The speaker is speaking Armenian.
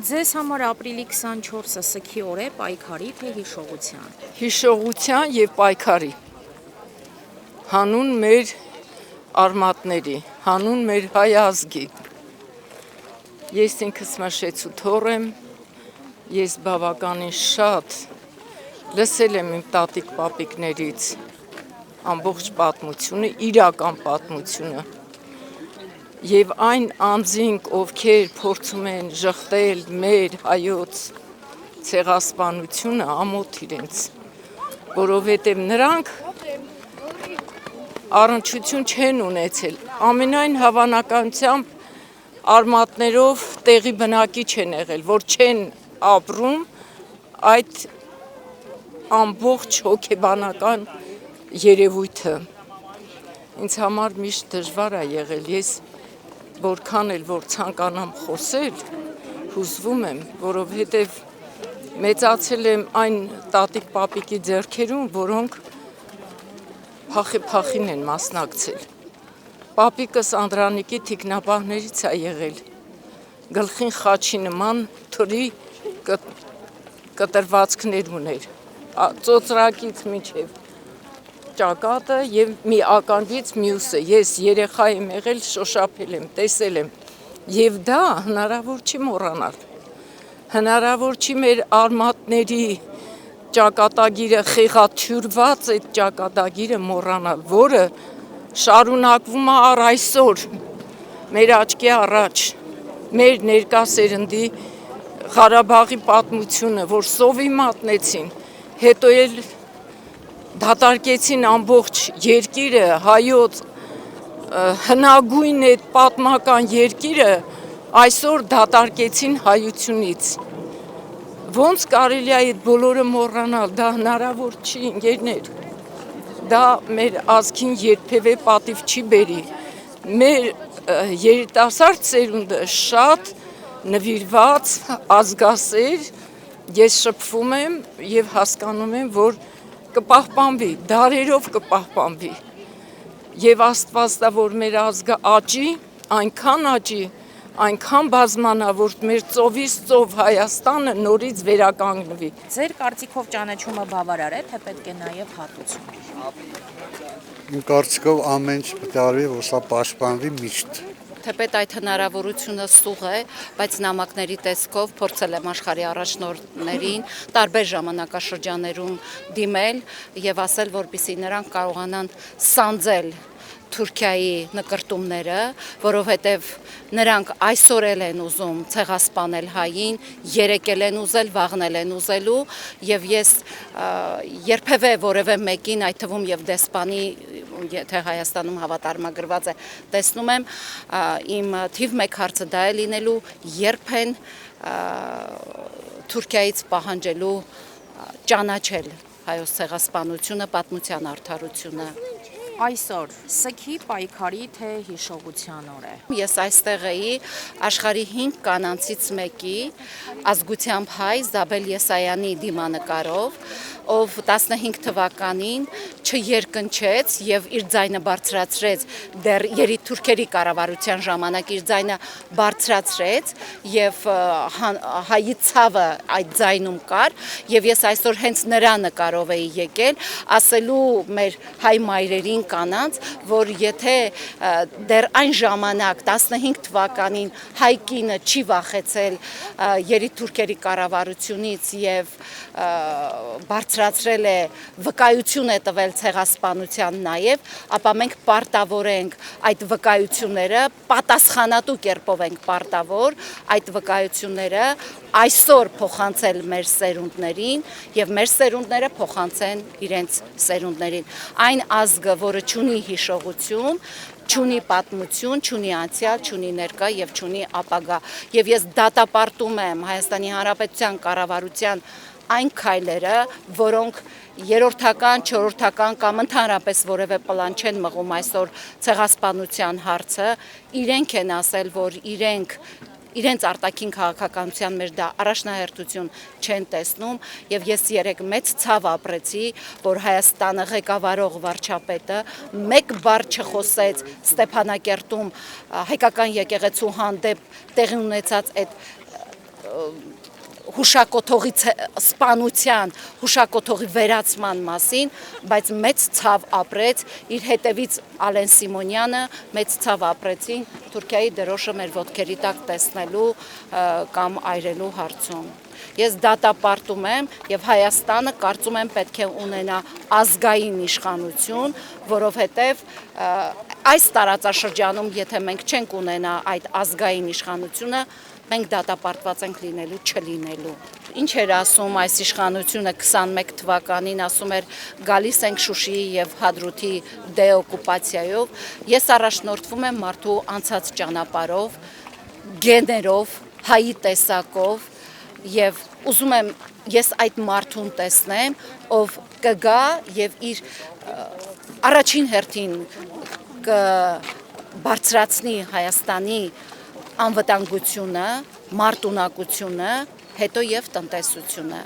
Ձեզ համար ապրիլի 24-ը սգի օր է, պայքարի թե հիշողության։ Հիշողության և պայքարի, հանուն մեր արմատների, հանուն մեր հայ ազգի։ Ես ինքս մշեցու թոռ եմ, ես բավականին շատ լսել եմ իմ տատիկ պապիկներից ամբողջ պատմությունը, իրական պատմությունը, և այն անձինք, ովքեր փորձում են ժխտել մեր հայոց ցեղասպանությունը, ամոթ իրենց, որովհետև նրանք առնչություն չեն ունեցել, ամենայն հավանականությամբ արմատներով տեղի բնակիչ են եղել, որ չեն ապրում այդ ամբողջ հոգեբանական երևույթը։ Ինձ համար միշտ դժվար է եղել, ես որքան էլ որ ցանկանամ խոսել, հուզվում եմ, որովհետև մեծացել եմ այն տատիկ պապիկի ձեռքերում, որոնք փախին են մասնակցել։ Պապիկս Անդրանիկի թիկնապահներից է եղել, գլխին խաչի նման թրի կտրվածքներ ուներ, ծոծրակից մինչև ճակատը և մի ականջից մյուսը, ես երեխա եմ եղել, շոշափել եմ, տեսել եմ, և դա հնարավոր չի մոռանալ, հնարավոր չի մեր արմատների ճակատագիրը, խեղաթյուրված այդ ճակատագիրը մոռանալ, որը շարունակվում է առ այսօր մեր աչքի առաջ, մեր ներկա սերնդի Ղարաբաղի պատմությունը, որ սովի մատնեցին, հետո էլ դատարկեցին ամբողջ երկիրը, հայոց հնագույն այդ պատմական երկիրը, այսօր դատարկեցին հայությունից։ Ոնց կարելի է այդ բոլորը մոռանալ, դա հնարավոր չի, ընկերներ, դա մեր ազգին երբևէ պատիվ չի բերի, մեր երիտասարդ սերունդը շատ նվիրված, ազգասեր, ես շփվում եմ և հասկանում եմ, որ կպահպանվի, դարերով կպահպանվի, և Աստված տա, որ մեր ազգը աճի, այնքան բազմանա, որ մեր ծովից ծով Հայաստանը նորից վերականգնվի։ Ձեր կարծիքով ճանաչումը բավարար է, թե պետք է նաև հատուցում։ Իմ կարծիքով ամեն ինչ պետք է արվի, որ սա պաշտպանվի միշտ։ Թեպետ այդ հնարավորությունը սուղ է, բայց նամակների տեսքով փորձել եմ աշխարհի առաջնորդներին տարբեր ժամանակաշրջաններում դիմել եւ ասել, որպեսզի նրանք կարողանան սանձել Թուրքիայի նկրտումները, որովհետև նրանք այսօր էլ են ուզում ցեղասպանել հային, երեկ էլ են ուզել, վաղն են ուզելու, եւ ես երբևէ որևէ մեկին, այդ թվում եւ դեսպանի, եթե Հայաստանում հավատարմագրված է, տեսնում եմ, իմ թիվ 1 հարցը դա է լինելու, երբ են Թուրքիայից պահանջելու ճանաչել հայոց ցեղասպանությունը, պատմության արդարությունը։ Այսօր սգի, պայքարի թե հիշողության օր է։ Ես այստեղ էի աշխարհի 5 կանանցից մեկի, ազգությամբ հայ Զաբել Եսայանի դիմանկարով, ով 15 թվականին չերկնչեց եւ իր ձայնը բարձրացրեց, դեռ երիտթուրքերի կառավարության ժամանակ իր ձայնը բարձրացրեց եւ հայի ցավը այդ ձայնում կար, եւ ես այսօր հենց նրա նկարով էի եկել, ասելու մեր հայ մայրերին կանանց, որ եթե դեռ այն ժամանակ 15 թվականին հայ կինը չի վախեցել երիտթուրքերի կառավարությունից եւ բարձրացրել է, վկայություն է տվել ցեղասպանության նաև, ապա մենք պարտավոր ենք այդ վկայությունները, պատասխանատու կերպով ենք պարտավոր այդ վկայությունները այսօր փոխանցել մեր սերունդներին եւ մեր սերունդները փոխանցեն իրենց սերունդներին։ Այն ազգը, որը չունի հիշողություն, չունի պատմություն, չունի անցյալ, չունի ներկա եւ չունի ապագա։ Եվ ես դատապարտում եմ Հայաստանի Հանրապետության կառավարության այն քայլերը, որոնք երրորդական, չորրորդական կամ ընդհանրապես որևէ պլան չեն մղում այսօր ցեղասպանության հարցը, իրենք են ասել, որ իրենց արտաքին քաղաքականության մեջ դա առաջնահերթություն չեն տեսնում եւ ես երեք մեծ ցավ ապրեցի, որ Հայաստանը ղեկավարող վարչապետը մեկ բառ չխոսեց Ստեփանակերտում հայկական եկեղեցու հանդեպ տեղի ունեցած այդ հուշակոթողի սպանության, հուշակոթողի վերացման մասին, բայց մեծ ցավ ապրեց իր հետևից Ալեն Սիմոնյանը, մեծ ցավ ապրեցին Թուրքիայի դրոշը մեր ոտքերի տակ տեսնելու կամ այրելու հարցում։ Ես դատապարտում եմ եւ Հայաստանը կարծում եմ պետք է ունենա ազգային իշխանություն, որովհետեւ այս տարածաշրջանում եթե մենք չենք ունենա այդ ազգային իշխանությունը, մենք դատապարտված ենք լինելու չլինելու։ Ինչ էր ասում այս իշխանությունը 21 թվականին, ասում էր գալիս ենք Շուշիի եւ Հադրութի դեօկուպացիայով, ես առաջնորդվում եմ մարդու անցած ճանապարհով, գեներով, հայի տեսակով եւ ուզում եմ ես այդ մարդուն տեսնեմ, ով կգա եւ իր առաջին հերթին կբարձրացնի Հայաստանի անվտանգությունը, մարտունակությունը, հետո եւ տնտեսությունը։